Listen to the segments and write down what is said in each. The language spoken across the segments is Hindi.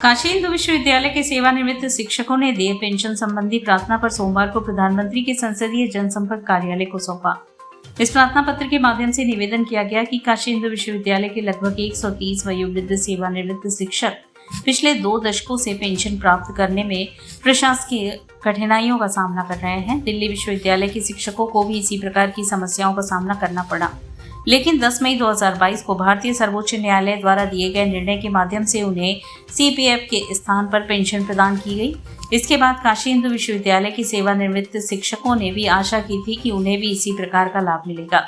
काशी हिंदू विश्वविद्यालय के सेवानिवृत्त शिक्षकों ने दिए पेंशन संबंधी प्रार्थना पर सोमवार को प्रधानमंत्री के संसदीय जनसंपर्क कार्यालय को सौंपा। इस प्रार्थना पत्र के माध्यम से निवेदन किया गया कि काशी हिंदू विश्वविद्यालय के लगभग 130 वयोवृद्ध सेवानिवृत्त शिक्षक पिछले 2 दशकों से पेंशन प्राप्त करने में प्रशासकीय कठिनाइयों का सामना कर रहे हैं। दिल्ली विश्वविद्यालय के शिक्षकों को भी इसी प्रकार की समस्याओं का सामना करना पड़ा, लेकिन 10 मई 2022 को भारतीय सर्वोच्च न्यायालय द्वारा दिए गए निर्णय के माध्यम से उन्हें सीपीएफ के स्थान पर पेंशन प्रदान की गई। इसके बाद काशी हिंदू विश्वविद्यालय के सेवानिवृत्त शिक्षकों ने भी आशा की थी कि उन्हें भी इसी प्रकार का लाभ मिलेगा।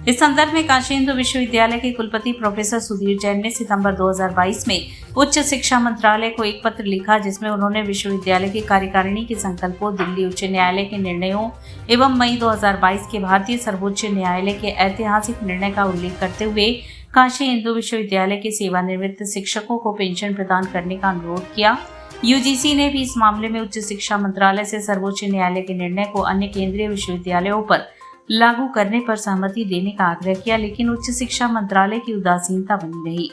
इस संदर्भ में काशी हिंदू विश्वविद्यालय के कुलपति प्रोफेसर सुधीर जैन ने सितंबर 2022 में उच्च शिक्षा मंत्रालय को एक पत्र लिखा, जिसमें उन्होंने विश्वविद्यालय की कार्यकारिणी के संकल्पों, दिल्ली उच्च न्यायालय के निर्णयों एवं मई 2022 के भारतीय सर्वोच्च न्यायालय के ऐतिहासिक निर्णय का उल्लेख करते हुए काशी हिंदू विश्वविद्यालय के सेवानिवृत्त शिक्षकों को पेंशन प्रदान करने का अनुरोध किया। यूजीसी ने भी इस मामले में उच्च शिक्षा मंत्रालय से सर्वोच्च न्यायालय के निर्णय को अन्य केंद्रीय विश्वविद्यालयों पर लागू करने पर सहमति देने का आग्रह किया, लेकिन उच्च शिक्षा मंत्रालय की उदासीनता बनी रही।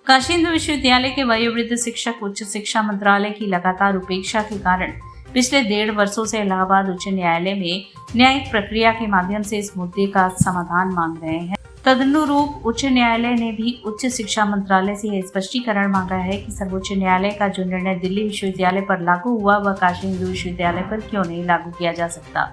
काशी हिंदू विश्वविद्यालय के वयोवृद्ध शिक्षक उच्च शिक्षा मंत्रालय की लगातार उपेक्षा के कारण पिछले 1.5 वर्षों से इलाहाबाद उच्च न्यायालय में न्यायिक प्रक्रिया के माध्यम से इस मुद्दे का समाधान मांग रहे हैं। तदनुरूप उच्च न्यायालय ने भी उच्च शिक्षा मंत्रालय से यह स्पष्टीकरण मांगा है कि सर्वोच्च न्यायालय का जो निर्णय दिल्ली विश्वविद्यालय पर लागू हुआ वह काशी हिंदू विश्वविद्यालय पर क्यों नहीं लागू किया जा सकता।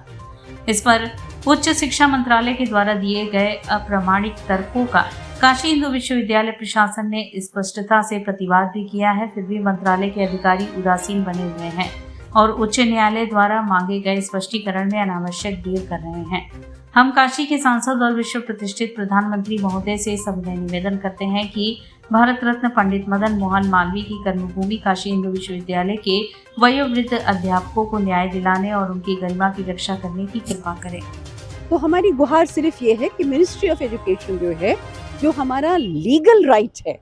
इस पर उच्च शिक्षा मंत्रालय के द्वारा दिए गए अप्रमाणिक तर्कों का काशी हिंदू विश्वविद्यालय प्रशासन ने स्पष्टता से प्रतिवाद भी किया है। फिर भी मंत्रालय के अधिकारी उदासीन बने हुए हैं और उच्च न्यायालय द्वारा मांगे गए स्पष्टीकरण में अनावश्यक देर कर रहे हैं। हम काशी के सांसद और विश्व प्रतिष्ठित प्रधानमंत्री महोदय से सविनय निवेदन करते हैं कि भारत रत्न पंडित मदन मोहन मालवीय की कर्मभूमि काशी हिंदू विश्वविद्यालय के वयोवृद्ध अध्यापकों को न्याय दिलाने और उनकी गरिमा की रक्षा करने की कृपा करें। तो हमारी गुहार सिर्फ ये है कि मिनिस्ट्री ऑफ एजुकेशन जो है, जो हमारा लीगल राइट है,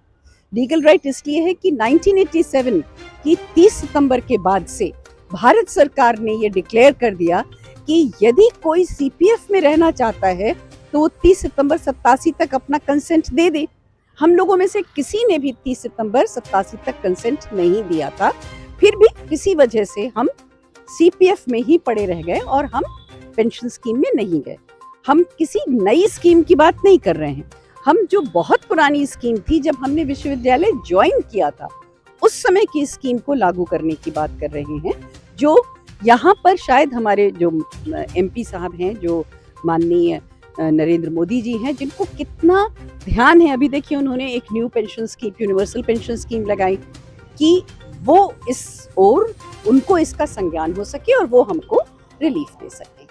लीगल राइट इसलिए है कि 1987 की 30 सितंबर के बाद से भारत सरकार ने ये डिक्लेयर कर दिया कि यदि कोई सीपीएफ में रहना चाहता है तो वो 30 सितंबर 87 तक अपना कंसेंट दे दे। हम लोगों में से किसी ने भी 30 सितंबर 87 तक कंसेंट नहीं दिया था, फिर भी किसी वजह से हम सीपीएफ में ही पड़े रह गए और हम पेंशन स्कीम में नहीं गए। हम किसी नई स्कीम की बात नहीं कर रहे हैं, हम जो बहुत पुरानी स्कीम थी जब हमने विश्वविद्यालय ज्वाइन किया था उस समय की स्कीम को लागू करने की बात कर रहे हैं। जो यहाँ पर शायद हमारे जो एमपी साहब हैं, जो माननीय नरेंद्र मोदी जी हैं, जिनको कितना ध्यान है। अभी देखिए उन्होंने एक new pension scheme, universal pension scheme लगाई कि वो इस और उनको इसका संज्ञान हो सके और वो हमको रिलीफ दे सके।